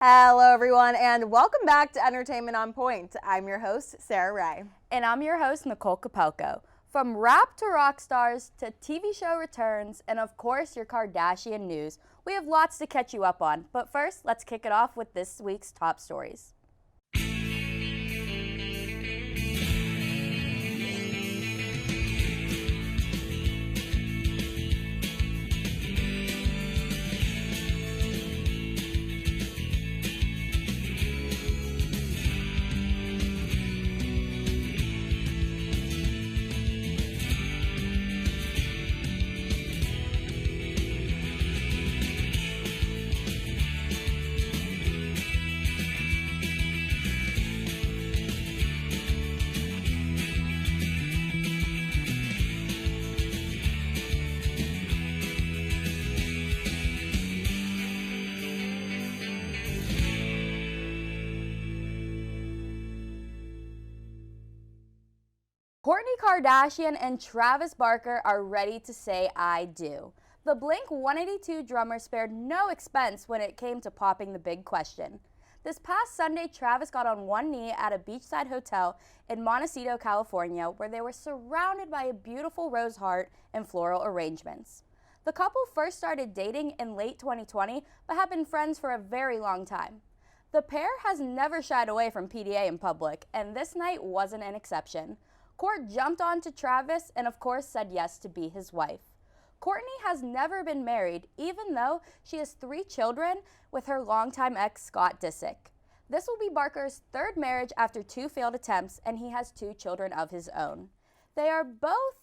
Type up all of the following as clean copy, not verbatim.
Hello, everyone, and welcome back to Entertainment on Point. I'm your host, Sarah Ray. And I'm your host, Nicole Capelco. From rap to rock stars to TV show returns, and of course, your Kardashian news, we have lots to catch you up on. But first, let's kick it off with this week's top stories. Kourtney Kardashian and Travis Barker are ready to say I do. The Blink-182 drummer spared no expense when it came to popping the big question. This past Sunday, Travis got on one knee at a beachside hotel in Montecito, California, where they were surrounded by a beautiful rose heart and floral arrangements. The couple first started dating in late 2020, but have been friends for a very long time. The pair has never shied away from PDA in public, and this night wasn't an exception. Kourt jumped on to Travis and of course said yes to be his wife. Kourtney has never been married, even though she has 3 children with her longtime ex Scott Disick. This will be Barker's 3rd marriage after 2 failed attempts, and he has 2 children of his own. They are both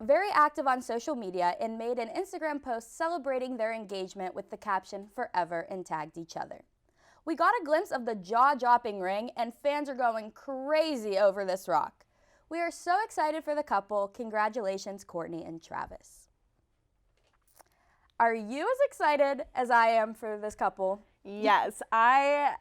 very active on social media and made an Instagram post celebrating their engagement with the caption "Forever" and tagged each other. We got a glimpse of the jaw-dropping ring, and fans are going crazy over this rock. We are so excited for the couple. Congratulations, Kourtney and Travis. Are you as excited as I am for this couple? Yes, I've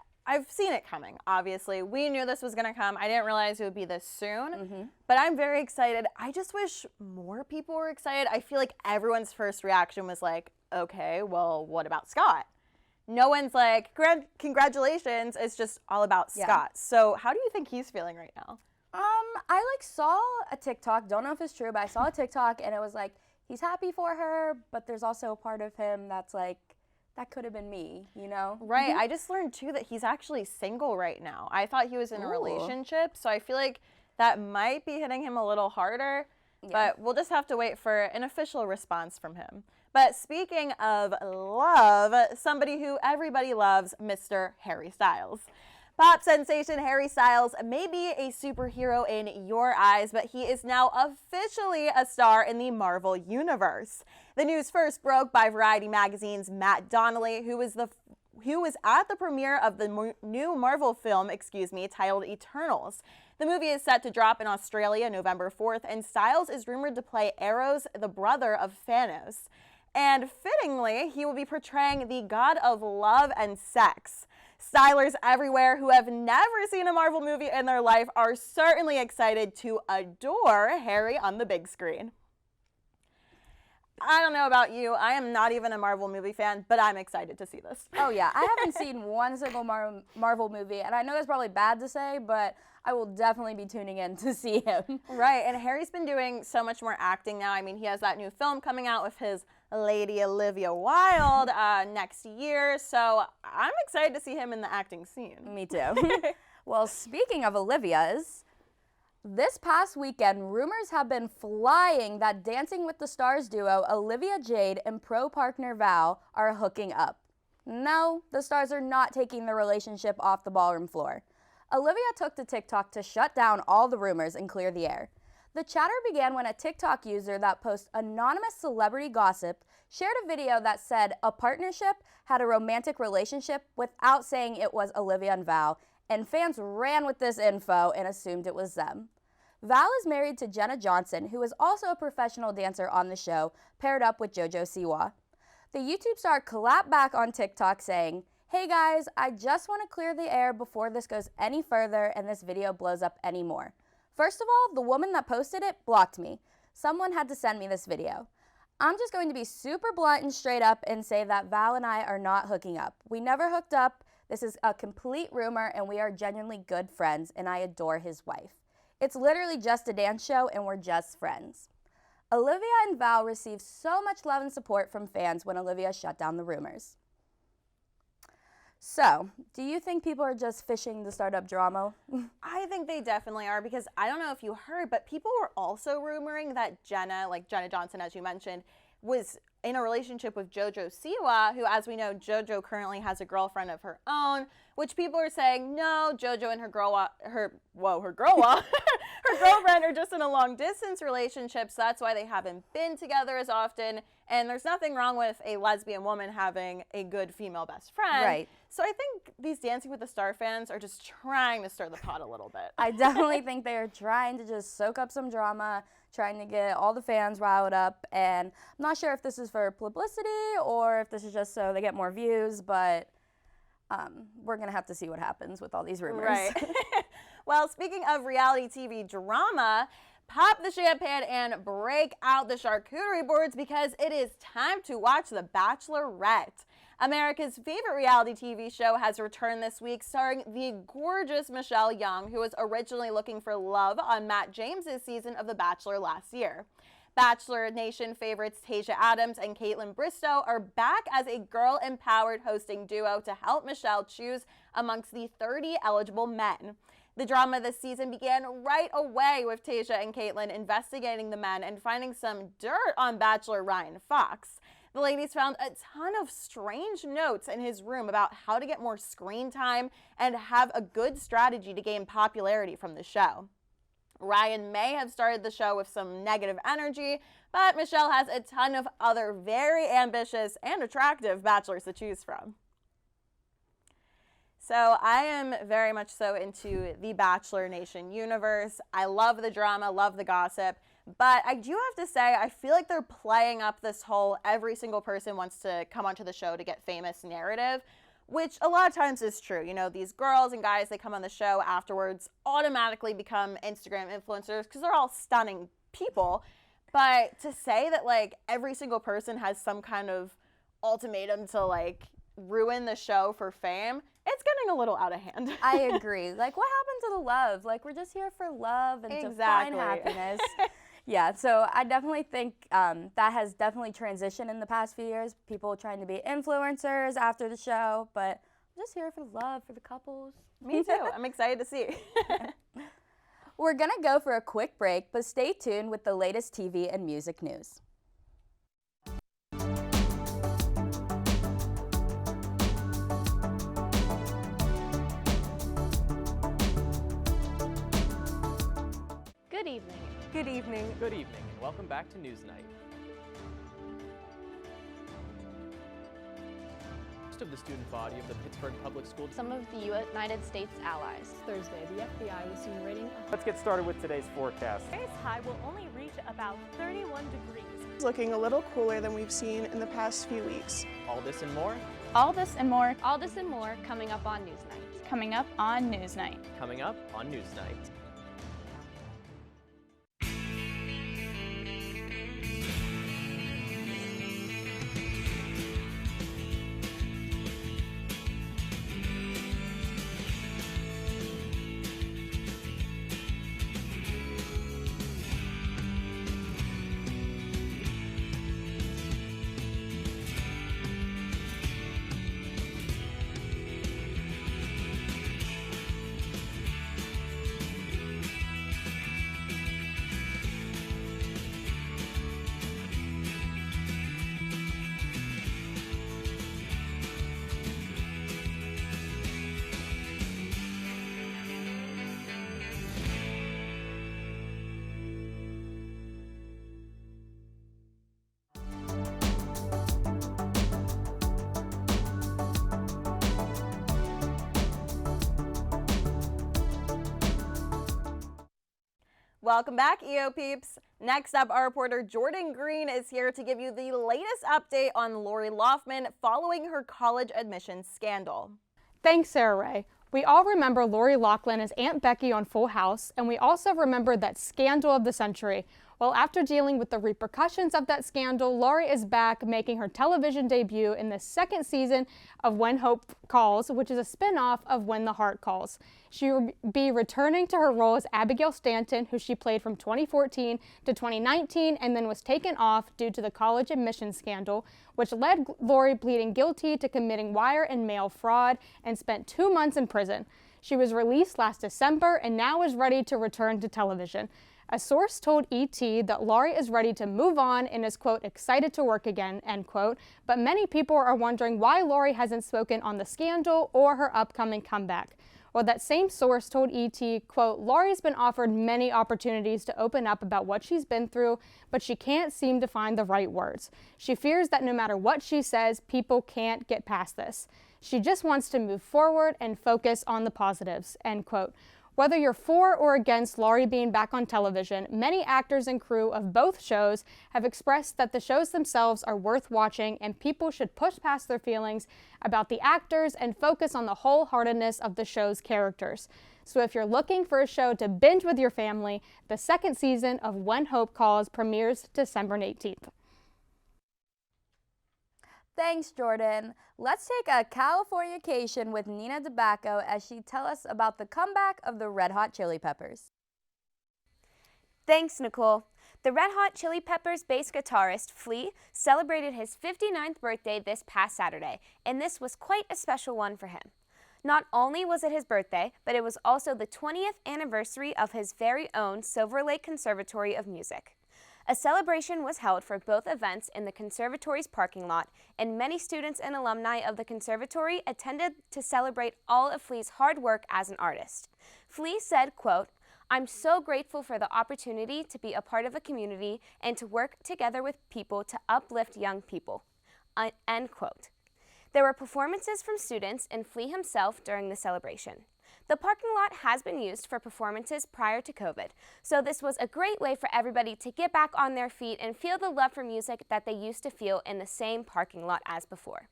seen it coming, obviously. We knew this was going to come. I didn't realize it would be this soon, but I'm very excited. I just wish more people were excited. I feel like everyone's first reaction was like, okay, well, what about Scott? No one's like, congratulations. It's just all about Scott. So how do you think he's feeling right now? I saw a TikTok, don't know if it's true, but I saw a TikTok and it was like, he's happy for her, but there's also a part of him that's like, that could have been me, you know? Right. I just learned too that he's actually single right now. I thought he was in a relationship, so I feel like that might be hitting him a little harder, but we'll just have to wait for an official response from him. But speaking of love, somebody who everybody loves, Mr. Harry Styles. Pop sensation Harry Styles may be a superhero in your eyes, but he is now officially a star in the Marvel Universe. The news first broke by Variety Magazine's Matt Donnelly, who was at the premiere of the new Marvel film, titled Eternals. The movie is set to drop in Australia November 4th, and Styles is rumored to play Eros, the brother of Thanos. And fittingly, he will be portraying the god of love and sex. Stylers everywhere who have never seen a Marvel movie in their life are certainly excited to adore Harry on the big screen. I don't know about you, I am not even a Marvel movie fan, but I'm excited to see this. Oh yeah, I haven't seen one single Marvel movie, and I know that's probably bad to say, but I will definitely be tuning in to see him. Right, and Harry's been doing so much more acting now. I mean, he has that new film coming out with his Lady Olivia Wilde next year, so I'm excited to see him in the acting scene. Me too. Well, speaking of Olivia's, this past weekend, rumors have been flying that Dancing with the Stars duo Olivia Jade and pro partner Val are hooking up. No, the stars are not taking the relationship off the ballroom floor. Olivia took to TikTok to shut down all the rumors and clear the air. The chatter began when a TikTok user that posts anonymous celebrity gossip shared a video that said a partnership had a romantic relationship without saying it was Olivia and Val, and fans ran with this info and assumed it was them. Val is married to Jenna Johnson, who is also a professional dancer on the show, paired up with JoJo Siwa. The YouTube star clapped back on TikTok saying, "Hey guys, I just want to clear the air before this goes any further and this video blows up anymore. First of all, the woman that posted it blocked me. Someone had to send me this video. I'm just going to be super blunt and straight up and say that Val and I are not hooking up. We never hooked up. This is a complete rumor, and we are genuinely good friends, and I adore his wife. It's literally just a dance show, and we're just friends. Olivia and Val received so much love and support from fans when Olivia shut down the rumors. So, do you think people are just fishing to start up drama? I think they definitely are, because I don't know if you heard, but people were also rumoring that Jenna Johnson, as you mentioned, was in a relationship with JoJo Siwa, who, as we know, JoJo currently has a girlfriend of her own, which people are saying, no, JoJo and her girlfriend are just in a long distance relationship, so that's why they haven't been together as often. And there's nothing wrong with a lesbian woman having a good female best friend. Right. So I think these Dancing with the Star fans are just trying to stir the pot a little bit. I definitely think they're trying to just soak up some drama, trying to get all the fans riled up. And I'm not sure if this is for publicity or if this is just so they get more views, but we're going to have to see what happens with all these rumors. Right. Well, speaking of reality TV drama, pop the champagne and break out the charcuterie boards, because it is time to watch The Bachelorette. America's favorite reality TV show has returned this week, starring the gorgeous Michelle Young, who was originally looking for love on Matt James's season of The Bachelor last year. Bachelor Nation favorites Tayshia Adams and Caitlin Bristowe are back as a girl-empowered hosting duo to help Michelle choose amongst the 30 eligible men. The drama this season began right away with Tayshia and Caitlin investigating the men and finding some dirt on Bachelor Ryan Fox. The ladies found a ton of strange notes in his room about how to get more screen time and have a good strategy to gain popularity from the show. Ryan may have started the show with some negative energy, but Michelle has a ton of other very ambitious and attractive bachelors to choose from. So I am very much so into the Bachelor Nation universe. I love the drama, love the gossip, but I do have to say I feel like they're playing up this whole every single person wants to come onto the show to get famous narrative, which a lot of times is true. You know, these girls and guys, they come on the show afterwards, automatically become Instagram influencers because they're all stunning people. But to say that, like, every single person has some kind of ultimatum to, like, ruin the show for fame, it's getting a little out of hand. I agree. Like, what happened to the love? Like, we're just here for love and to find happiness. Yeah, so I definitely think that has definitely transitioned in the past few years. People trying to be influencers after the show, but I'm just here for the love, for the couples. Me too. I'm excited to see. We're going to go for a quick break, but stay tuned with the latest TV and music news. Good evening. Good evening. Good evening, and welcome back to Newsnight. Most of the student body of the Pittsburgh Public Schools. Some of the United States allies. Thursday, the FBI was seen rating. Let's get started with today's forecast. Today's high will only reach about 31 degrees. It's looking a little cooler than we've seen in the past few weeks. All this and more. All this and more. All this and more coming up on Newsnight. Coming up on Newsnight. Coming up on Newsnight. Welcome back, EO peeps. Next up, our reporter Jordan Green is here to give you the latest update on Lori Loughlin following her college admissions scandal. Thanks, Sarah Ray. We all remember Lori Loughlin as Aunt Becky on Full House, and we also remember that scandal of the century Well, after dealing with the repercussions of that scandal, Lori is back making her television debut in the second season of When Hope Calls, which is a spin-off of When the Heart Calls. She will be returning to her role as Abigail Stanton, who she played from 2014 to 2019 and then was taken off due to the college admissions scandal, which led Lori pleading guilty to committing wire and mail fraud and spent 2 months in prison. She was released last December and now is ready to return to television. A source told ET that Lori is ready to move on and is, quote, excited to work again, end quote. But many people are wondering why Lori hasn't spoken on the scandal or her upcoming comeback. Well, that same source told ET, quote, Lori's been offered many opportunities to open up about what she's been through, but she can't seem to find the right words. She fears that no matter what she says, people can't get past this. She just wants to move forward and focus on the positives, end quote. Whether you're for or against Lori being back on television, many actors and crew of both shows have expressed that the shows themselves are worth watching and people should push past their feelings about the actors and focus on the wholeheartedness of the show's characters. So if you're looking for a show to binge with your family, the second season of When Hope Calls premieres December 18th. Thanks, Jordan. Let's take a Californication with Nina DeBacco as she tells us about the comeback of the Red Hot Chili Peppers. Thanks, Nicole. The Red Hot Chili Peppers bass guitarist, Flea, celebrated his 59th birthday this past Saturday, and this was quite a special one for him. Not only was it his birthday, but it was also the 20th anniversary of his very own Silver Lake Conservatory of Music. A celebration was held for both events in the conservatory's parking lot, and many students and alumni of the conservatory attended to celebrate all of Flea's hard work as an artist. Flea said, quote, I'm so grateful for the opportunity to be a part of a community and to work together with people to uplift young people, end quote. There were performances from students and Flea himself during the celebration. The parking lot has been used for performances prior to COVID, so this was a great way for everybody to get back on their feet and feel the love for music that they used to feel in the same parking lot as before.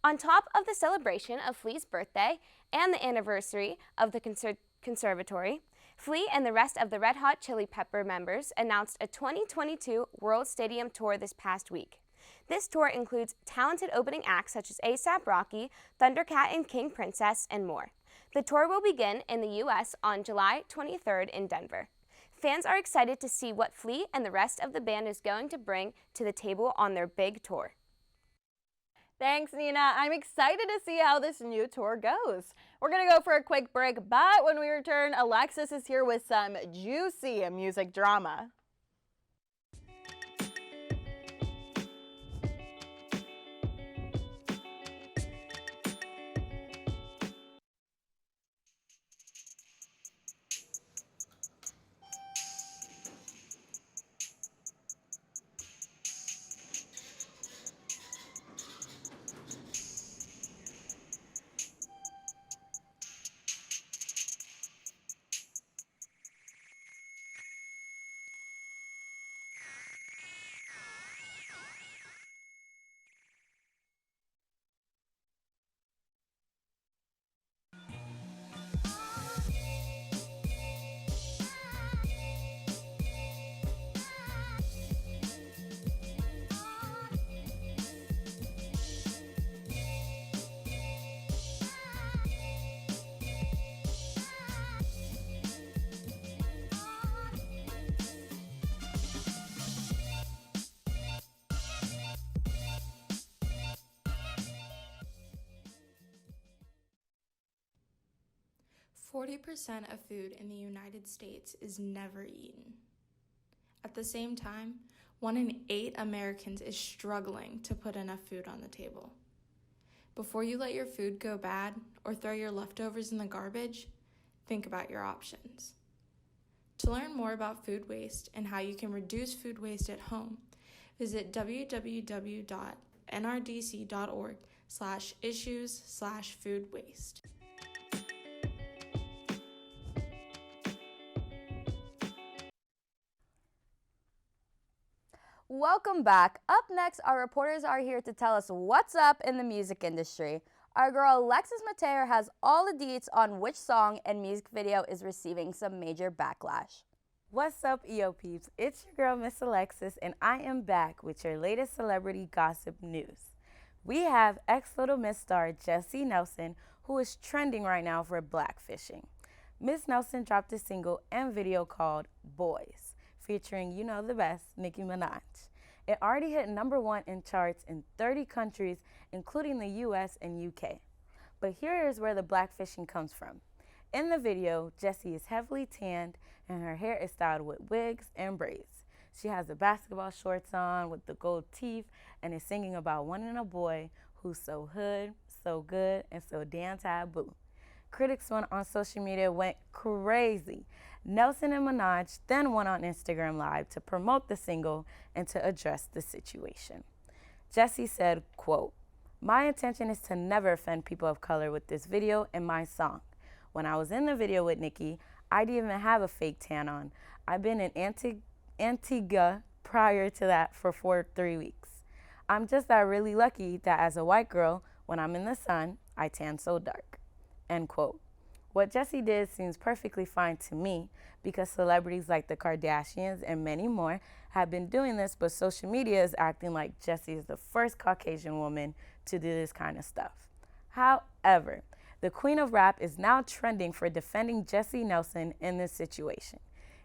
On top of the celebration of Flea's birthday and the anniversary of the conservatory, Flea and the rest of the Red Hot Chili Pepper members announced a 2022 World Stadium Tour this past week. This tour includes talented opening acts such as A$AP Rocky, Thundercat and King Princess, and more. The tour will begin in the U.S. on July 23rd in Denver. Fans are excited to see what Flea and the rest of the band is going to bring to the table on their big tour. Thanks, Nina. I'm excited to see how this new tour goes. We're going to go for a quick break, but when we return, Alexis is here with some juicy music drama. Forty 40% of food in the United States is never eaten. At the same time, 1 in 8 Americans is struggling to put enough food on the table. Before you let your food go bad or throw your leftovers in the garbage, think about your options. To learn more about food waste and how you can reduce food waste at home, visit www.nrdc.org/issues/food waste. Welcome back. Up next, our reporters are here to tell us what's up in the music industry. Our girl Alexis Mateo has all the deets on which song and music video is receiving some major backlash. What's up, EO peeps? It's your girl, Miss Alexis, and I am back with your latest celebrity gossip news. We have ex-Little Miss star Jesy Nelson, who is trending right now for blackfishing. Miss Nelson dropped a single and video called Boys, featuring you know the best, Nicki Minaj. It already hit #1 in charts in 30 countries, including the US and UK. But here is where the blackfishing comes from. In the video, Jesy is heavily tanned and her hair is styled with wigs and braids. She has the basketball shorts on with the gold teeth and is singing about wanting a boy who's so hood, so good, and so damn taboo. Critics on social media went crazy. Nelson and Minaj then went on Instagram Live to promote the single and to address the situation. Jesy said, quote, "My intention is to never offend people of color with this video and my song. When I was in the video with Nicki, I didn't even have a fake tan on. I've been in Antigua prior to that for 3 weeks. I'm just really lucky that as a white girl, when I'm in the sun, I tan so dark." End quote. What Jesy did seems perfectly fine to me because celebrities like the Kardashians and many more have been doing this, but social media is acting like Jesy is the first Caucasian woman to do this kind of stuff. However, the queen of rap is now trending for defending Jesy Nelson in this situation.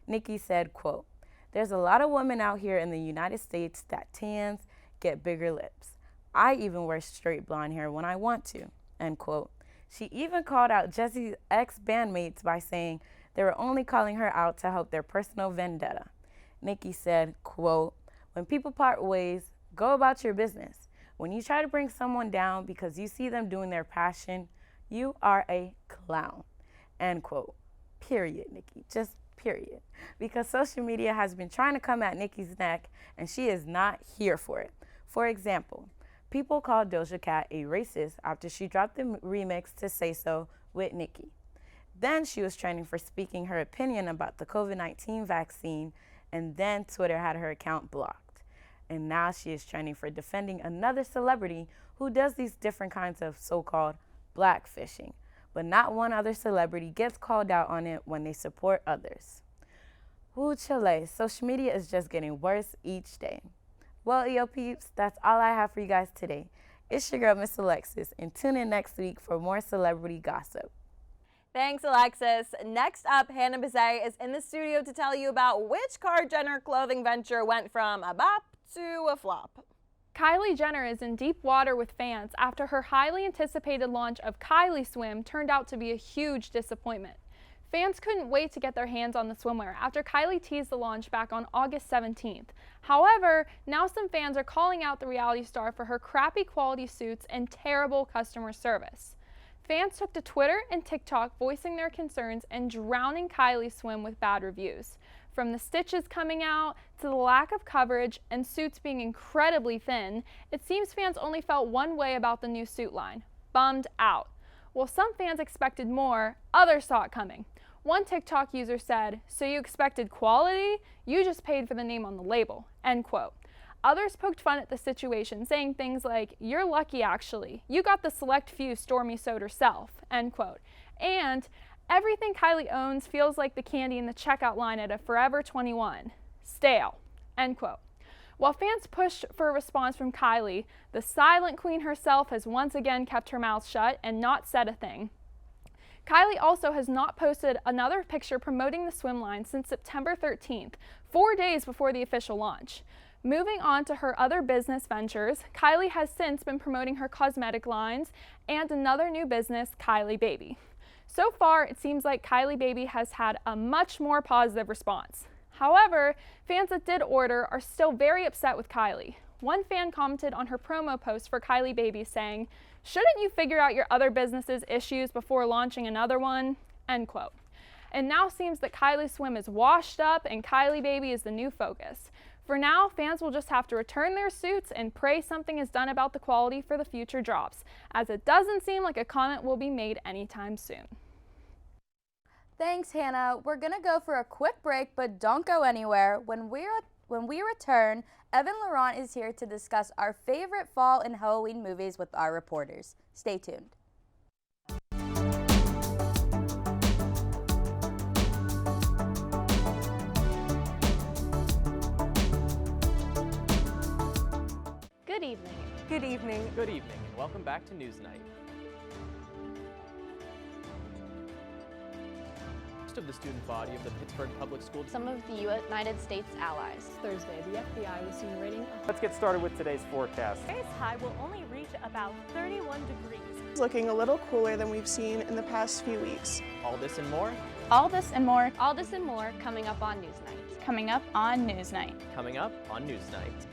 Nicki said, quote, "There's a lot of women out here in the United States that tans, get bigger lips. I even wear straight blonde hair when I want to," end quote. She even called out Jesy's ex-bandmates by saying they were only calling her out to help their personal vendetta. Nicki said, quote, "When people part ways, go about your business. When you try to bring someone down because you see them doing their passion, you are a clown," end quote. Period, Nicki. Just period. Because social media has been trying to come at Nicki's neck and she is not here for it. For example, people called Doja Cat a racist after she dropped the remix to Say So with Nicki. Then she was trending for speaking her opinion about the COVID-19 vaccine, and then Twitter had her account blocked. And now she is trending for defending another celebrity who does these different kinds of so-called blackfishing, but not one other celebrity gets called out on it when they support others. Woo chile, social media is just getting worse each day. Well, EO peeps, that's all I have for you guys today. It's your girl, Miss Alexis, and tune in next week for more celebrity gossip. Thanks, Alexis. Next up, Hannah Bezay is in the studio to tell you about which Kylie Jenner clothing venture went from a bop to a flop. Kylie Jenner is in deep water with fans after her highly anticipated launch of Kylie Swim turned out to be a huge disappointment. Fans couldn't wait to get their hands on the swimwear after Kylie teased the launch back on August 17th. However, now some fans are calling out the reality star for her crappy quality suits and terrible customer service. Fans took to Twitter and TikTok voicing their concerns and drowning Kylie Swim with bad reviews. From the stitches coming out to the lack of coverage and suits being incredibly thin, it seems fans only felt one way about the new suit line: bummed out. While some fans expected more, others saw it coming. One TikTok user said, "So you expected quality? You just paid for the name on the label," end quote. Others poked fun at the situation, saying things like, "You're lucky actually. You got the select few Stormy sewed herself," end quote. And everything Kylie owns feels like the candy in the checkout line at a Forever 21. Stale, end quote. While fans pushed for a response from Kylie, the silent queen herself has once again kept her mouth shut and not said a thing. Kylie also has not posted another picture promoting the swim line since September 13th, 4 days before the official launch. Moving on to her other business ventures, Kylie has since been promoting her cosmetic lines and another new business, Kylie Baby. So far, it seems like Kylie Baby has had a much more positive response. However, fans that did order are still very upset with Kylie. One fan commented on her promo post for Kylie Baby saying, "Shouldn't you figure out your other business's issues before launching another one?" End quote. It now seems that Kylie Swim is washed up and Kylie Baby is the new focus. For now, fans will just have to return their suits and pray something is done about the quality for the future drops, as it doesn't seem like a comment will be made anytime soon. Thanks, Hannah. We're gonna go for a quick break, but don't go anywhere. When we return, Evan Laurent is here to discuss our favorite fall and Halloween movies with our reporters. Stay tuned. Good evening. Good evening. Good evening, and welcome back to Newsnight. Most of the student body of the Pittsburgh Public School. Some of the United States allies. Thursday, the FBI was seen raiding. Let's get started with today's forecast. Today's high will only reach about 31 degrees. It's looking a little cooler than we've seen in the past few weeks. All this and more, All this and more All this and more coming up on Newsnight. coming up on Newsnight. coming up on Newsnight.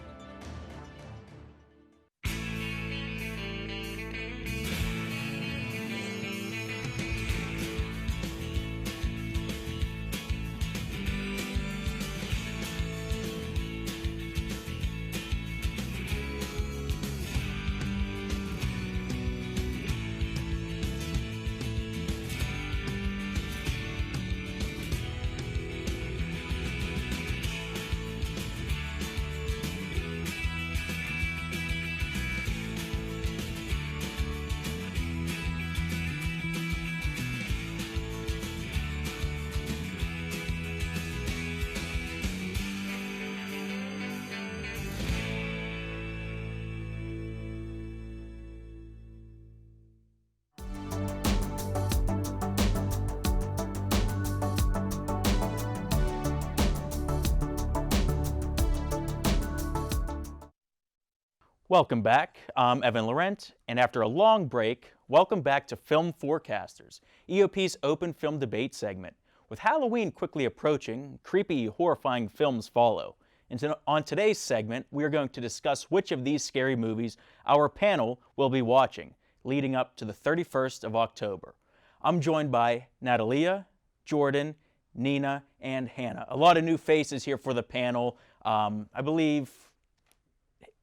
Welcome back. I'm Evan Laurent, and after a long break, welcome back to Film Forecasters, EOP's open film debate segment. With Halloween quickly approaching, creepy, horrifying films follow. And on today's segment, we are going to discuss which of these scary movies our panel will be watching, leading up to the 31st of October. I'm joined by Natalia, Jordan, Nina, and Hannah. A lot of new faces here for the panel. I believe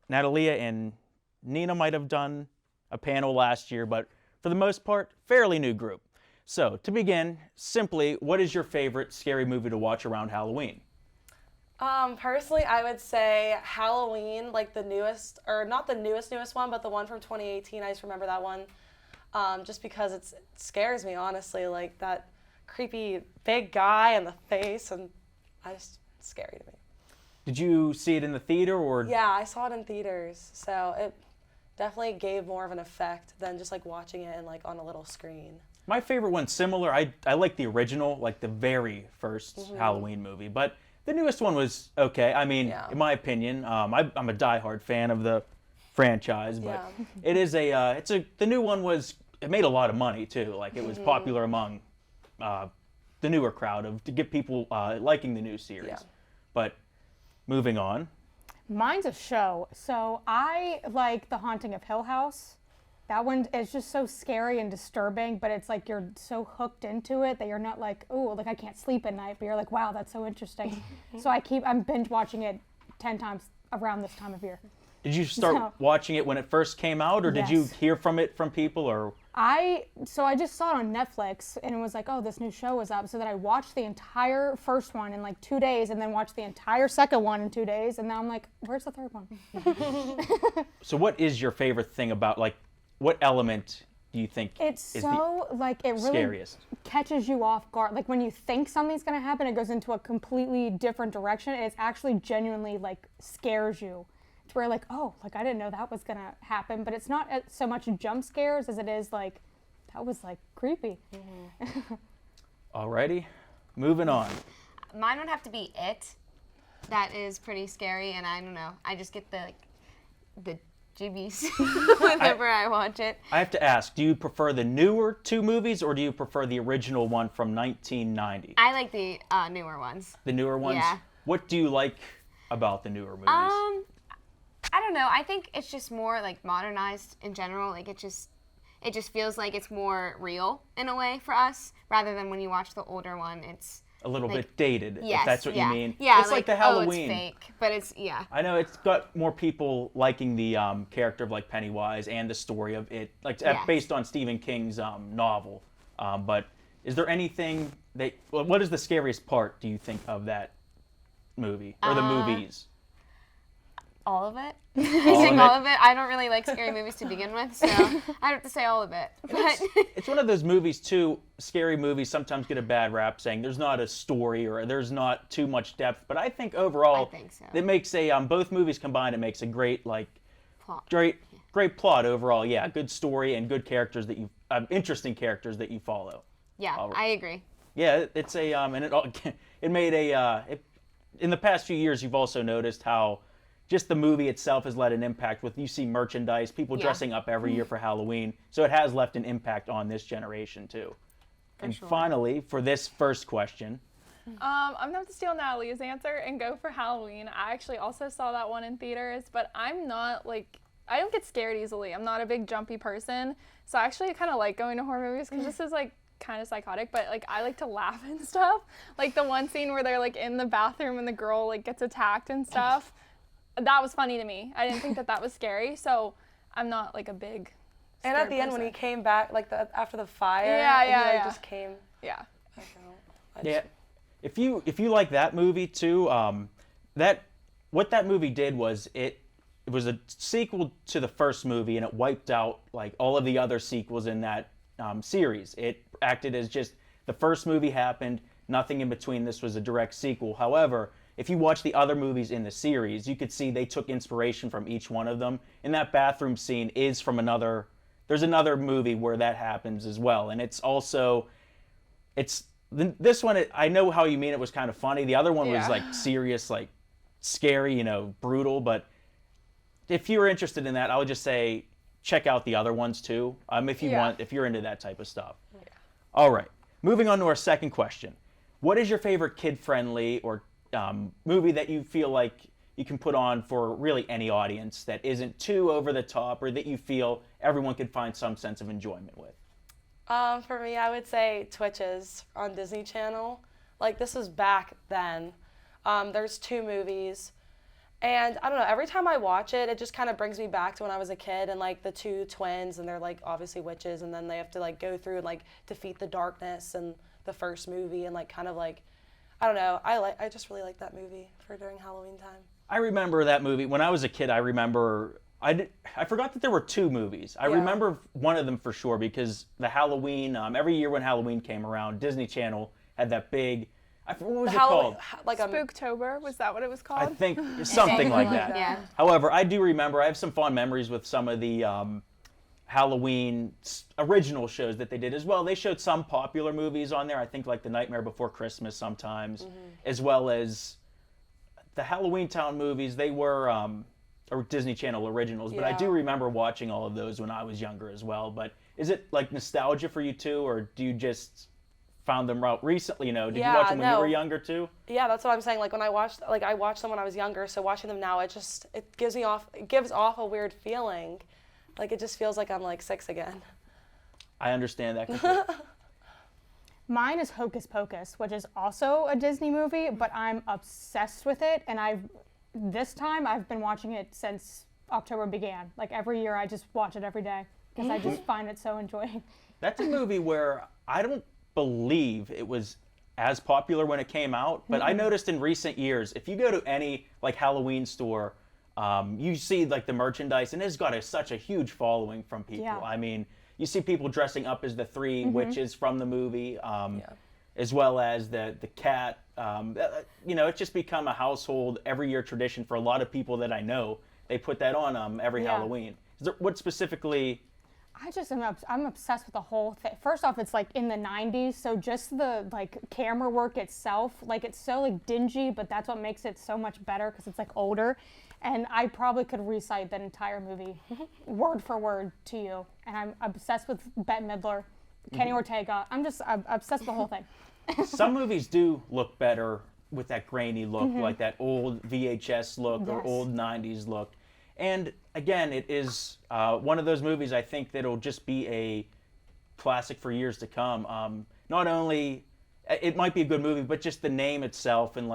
Natalia and Nina might have done a panel last year, but for the most part, fairly new group. So, to begin, simply, what is your favorite scary movie to watch around Halloween? Personally, I would say Halloween, like the newest, or not the newest one, but the one from 2018. I just remember that one, just because it scares me, honestly, like that creepy big guy and the face, and it's scary to me. Did you see it in the theater or? Yeah, I saw it in theaters, so it definitely gave more of an effect than just like watching it in like on a little screen. My favorite one's similar. I like the original, like the very first Halloween movie, but the newest one was okay. I mean, in my opinion, I'm a diehard fan of the franchise, but it is the new one it made a lot of money too. Like it was popular among the newer crowd to get people liking the new series. Yeah. But moving on. Mine's a show. So I like The Haunting of Hill House. That one is just so scary and disturbing, but it's like you're so hooked into it that you're not like, oh, like I can't sleep at night, but you're like, wow, that's so interesting. So I'm binge watching it 10 times around this time of year. Did you start watching it when it first came out, or did you hear from people, or? I just saw it on Netflix, and it was like, oh, this new show is up. So then I watched the entire first one in like 2 days, and then watched the entire second one in 2 days, and now I'm like, where's the third one? So what is your favorite thing about, like, what element do you think it's is so like it really scariest? Catches you off guard. Like when you think something's gonna happen, it goes into a completely different direction, and it's actually genuinely like scares you. To where like, oh, like I didn't know that was gonna happen, but it's not so much jump scares as it is like, that was like creepy. Alrighty, moving on. Mine would have to be It. That is pretty scary, and I don't know. I just get the jibbies whenever I watch it. I have to ask, do you prefer the newer two movies, or do you prefer the original one from 1990? I like the newer ones. The newer ones? Yeah. What do you like about the newer movies? I don't know. I think it's just more like modernized in general. Like it just feels like it's more real in a way for us, rather than when you watch the older one, it's a little like, bit dated, yes, if that's what you mean. Yeah, it's like the Halloween. Oh, it's fake, but it's, I know it's got more people liking the character of like Pennywise and the story of it, like based on Stephen King's novel. But is there anything what is the scariest part, do you think, of that movie, or the movies? All of it. I think all of it. I don't really like scary movies to begin with, so I have to say all of it. But it's one of those movies too. Scary movies sometimes get a bad rap, saying there's not a story or there's not too much depth. But I think overall, it makes both movies combined. It makes a great plot. Great plot overall. Yeah, good story and good characters that you, interesting characters that you follow. Yeah, I agree. Yeah, it's a and it made in the past few years you've also noticed how just the movie itself has led an impact with, you see merchandise, people dressing up every year for Halloween. So it has left an impact on this generation too. And finally, for this first question. I'm gonna have to steal Natalie's answer and go for Halloween. I actually also saw that one in theaters, but I'm not I don't get scared easily. I'm not a big jumpy person. So I actually kind of like going to horror movies because this is kind of psychotic, but I like to laugh and stuff. Like the one scene where they're in the bathroom and the girl gets attacked and stuff. That was funny to me. I didn't think that was scary, so I'm not a big And at the end when he came back, after the fire, yeah, he just came. Yeah. Yeah. If you like that movie too, what that movie did was it was a sequel to the first movie, and it wiped out all of the other sequels in that series. It acted as just the first movie happened, nothing in between. This was a direct sequel. However, if you watch the other movies in the series, you could see they took inspiration from each one of them. And that bathroom scene is from there's another movie where that happens as well. And it's this one, I know how you mean it was kind of funny. The other one was serious, scary, brutal. But if you're interested in that, I would just say check out the other ones too, if you're into that type of stuff. Yeah. All right, moving on to our second question. What is your favorite kid-friendly or movie that you feel like you can put on for really any audience that isn't too over the top, or that you feel everyone could find some sense of enjoyment with? For me, I would say Twitches on Disney Channel. This was back then. There's 2 movies. And I don't know, every time I watch it, it just kind of brings me back to when I was a kid and the 2 twins, and they're obviously witches, and then they have to go through and defeat the darkness and the first movie, and I don't know, I just really like that movie for during Halloween time. I remember that movie. When I was a kid, I forgot that there were 2 movies. I remember one of them for sure because the Halloween, every year when Halloween came around, Disney Channel had that big, what was it called? Spooktober, was that what it was called? I think something like that. Yeah. However, I do remember, I have some fond memories with some of the Halloween original shows that they did as well. They showed some popular movies on there, I think The Nightmare Before Christmas sometimes, as well as the Halloween Town movies. They were or Disney Channel originals, but I do remember watching all of those when I was younger as well. But is it nostalgia for you too, or do you just found them out recently? Did you watch them when you were younger too? Yeah, that's what I'm saying. When I watched them when I was younger, so watching them now, it gives off a weird feeling. It just feels like I'm 6 again. I understand that completely. Mine is Hocus Pocus, which is also a Disney movie, but I'm obsessed with it, and this time I've been watching it since October began. Every year I just watch it every day because I just find it so enjoying. That's a movie where I don't believe it was as popular when it came out, but I noticed in recent years, if you go to any Halloween store, you see the merchandise, and it's got such a huge following from people. Yeah. I mean, you see people dressing up as the 3 witches from the movie, as well as the cat. It's just become a household every year tradition for a lot of people that I know. They put that on every Halloween. What specifically? I'm obsessed with the whole thing. First off, it's in the 90s, so just the camera work itself, it's so dingy, but that's what makes it so much better because it's older. And I probably could recite that entire movie word for word to you. And I'm obsessed with Bette Midler, Kenny Ortega. I'm obsessed with the whole thing. Some movies do look better with that grainy look, that old VHS look or old 90s look. And again, it is one of those movies I think that'll just be a classic for years to come. Not only, it might be a good movie, but just the name itself and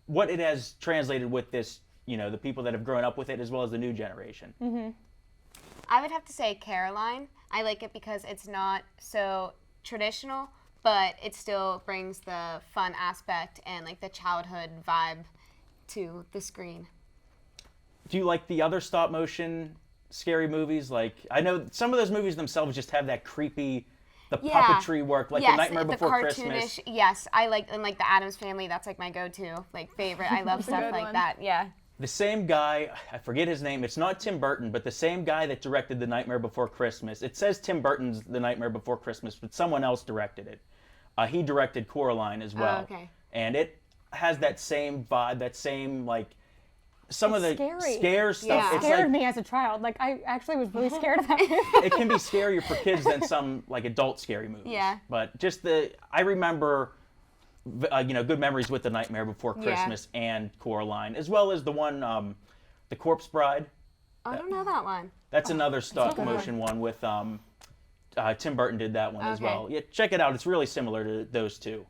what it has translated with this, the people that have grown up with it as well as the new generation. I would have to say Caroline. I like it because it's not so traditional, but it still brings the fun aspect and the childhood vibe to the screen. Do you like the other stop motion scary movies? I know some of those movies themselves just have that creepy, puppetry work, The Nightmare Before Christmas. Yes, I like, and the Addams Family, that's my go-to, favorite. I love stuff like that, yeah. The same guy, I forget his name, it's not Tim Burton, but the same guy that directed The Nightmare Before Christmas. It says Tim Burton's The Nightmare Before Christmas, but someone else directed it. He directed Coraline as well. Oh, okay. And it has that same vibe, that same, like, some of the scary. scare stuff. It It's scared like, me as a child. Like, I actually was really scared of that movie. it can be scarier for kids than some, like, adult scary movies. Yeah. But just I remember, good memories with The Nightmare Before Christmas and Coraline, as well as the one, The Corpse Bride. I don't know that one. That's another stop motion one with, Tim Burton did that one as well. Yeah, check it out. It's really similar to those two.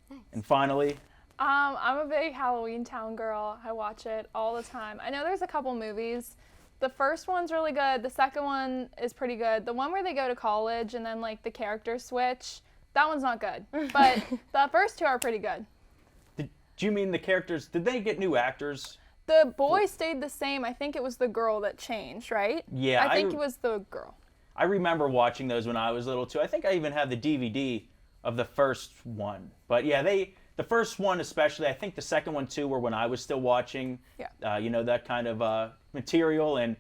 Nice. And finally, I'm a big Halloween Town girl. I watch it all the time. I know there's a couple movies. The first one's really good. The second one is pretty good. The one where they go to college and then like the characters switch, that one's not good. But the first two are pretty good. Do you mean the characters, did they get new actors? The boy stayed the same. I think it was the girl that changed, right? Yeah. I think it was the girl. I remember watching those when I was little too. I think I even had the DVD of the first one. But yeah, the first one especially, I think the second one too, were when I was still watching, that kind of material. And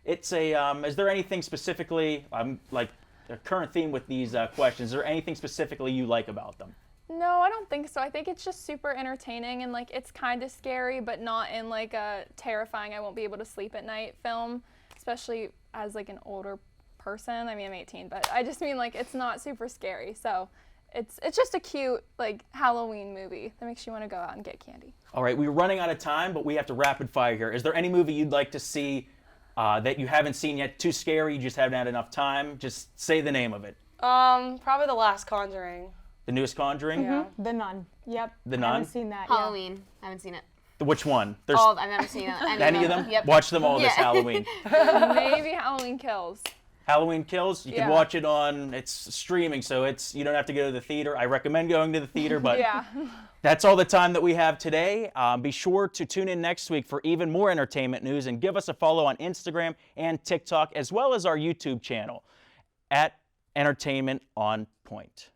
it's is there anything specifically, like a current theme with these questions, is there anything specifically you like about them? No, I don't think so. I think it's just super entertaining and like it's kind of scary, but not in like a terrifying, I won't be able to sleep at night film, especially as like an older person. I mean, I'm 18, but I just mean like it's not super scary. So it's just a cute like Halloween movie that makes you want to go out and get candy. All right, we're running out of time, but we have to rapid fire here. Is there any movie you'd like to see that you haven't seen yet? Too scary, you just haven't had enough time? Just say the name of it. Probably The Last Conjuring. The newest Conjuring? Yeah. The Nun. Yep. The I Nun? haven't seen that Halloween. I haven't seen it. Which one? There's all. I've never seen any of them. Yep. Watch them all this Halloween. Maybe Halloween Kills. Halloween Kills. You can watch it it's streaming, so you don't have to go to the theater. I recommend going to the theater, but that's all the time that we have today. Be sure to tune in next week for even more entertainment news, and give us a follow on Instagram and TikTok, as well as our YouTube channel at Entertainment on Point.